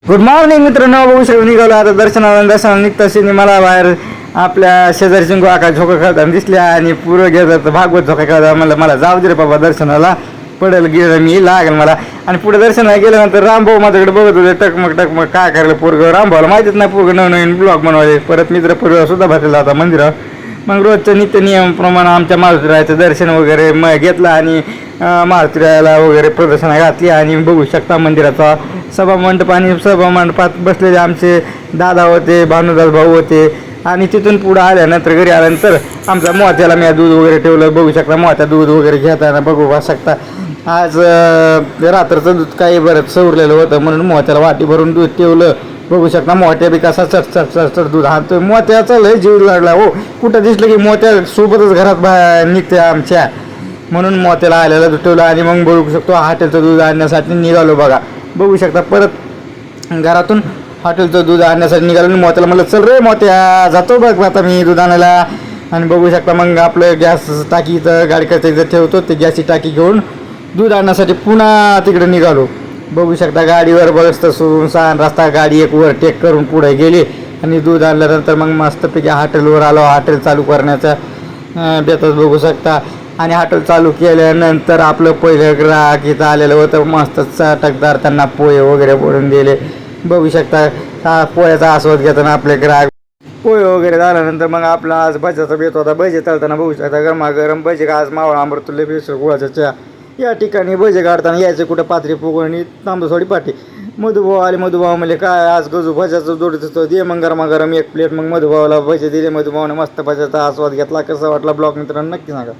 Good morning मित्रांनो, बघू शकतो निघालो आता दर्शनाला निघताशी मला बाहेर आपल्या शेजारची आका झोका खेळताना दिसल्या आणि पुरं घेतात भागवत झोका खेळता. मला जाऊ दे रे बाबा दर्शनाला, पडेल गेलं मी लागेल मला. आणि पुढे दर्शनाला गेल्यानंतर रामभाऊ माझ्याकडे बघत होते टकमक काय करायला पोरगं. रामभाऊला माहितीच नाही पोरगं नवीन ब्लॉग बनवायचे. परत मित्र पूर्व सुद्धा भरलेला होता मंदिरावर. मग रोजचं नित्य नियमाप्रमाणे आमच्या मारुतीरायाचं दर्शन वगैरे घेतलं आणि मारुतीरायाला वगैरे प्रदर्शना घातली. आणि बघू शकता मंदिराचा सभामंडप आणि सभामंडपात बसलेले आमचे दादा होते, भानुदास भाऊ होते. आणि तिथून पुढं आल्यानंतर घरी आल्यानंतर आमचा मोत्याला मी दूध वगैरे ठेवलं. बघू शकता मोत्या दूध वगैरे घेताना बघू शकता. आज रात्रचं दूध काही बरं सवरलेलं होतं म्हणून मोत्याला वाटी भरून दूध ठेवलं. बघू शकता मोत्या बी कसा चट दूध हात. मोत्याचा लय जीव लागला हो. कुठं दिसलं की मोत्या सोबतच घरात निघते आमच्या, म्हणून मोत्याला आलेलं दूध ठेवलं. आणि मग बघू शकतो हॉटेलचं दूध आणण्यासाठी निघालो बघा. बघू शकता परत घरातून हॉटेलचं दूध आणण्यासाठी निघालो. मोत्याला म्हणलं चल रे मोत्या, जातो बघ आता मी दूध आणायला. आणि बघू शकता मग आपलं गॅस टाकी इथं गाडी करता इथं ठेवतो, ते गॅसची टाकी घेऊन दूध आणण्यासाठी पुन्हा तिकडे निघालो. बघू शकता गाडीवर बसतं सुनसान रस्ता, गाडी एक वर टेक करून पुढे गेली. आणि दूध आणल्यानंतर मग मस्तपैकी हॉटेलवर आलो. हॉटेल चालू करण्याच्या बेतात बघू शकता. आणि हॉटेल चालू केल्यानंतर आपलं पहिलं ग्राहक इथं आलेलं होतं. मस्त चटकदार त्यांना पोहे वगैरे बनवून दिले. बघू शकता पोह्याचा आस्वाद घेताना आपले ग्राहक. पोहे वगैरे झाल्यानंतर मग आपला आज भज्याचा बेत होता. भजे तळताना बघू शकता गरमागरम भजे. आज मावळा अमृतुल्य बेसळ गुळाच्या चहा. या ठिकाणी भजे काढताना यायचे कुठं पात्री पुगणी तांबसवाडी पाठी. मधुभाऊ आले. मधुभाऊ म्हणले काय आज गजू भज्याचं जोडीत होतं, दे मग गरमागरम एक प्लेट. मग मधुभाऊला भजे दिले. मधुभाऊने मस्त भज्याचा आस्वाद घेतला. कसा वाटला ब्लॉग मित्रांनो नक्की सांगा.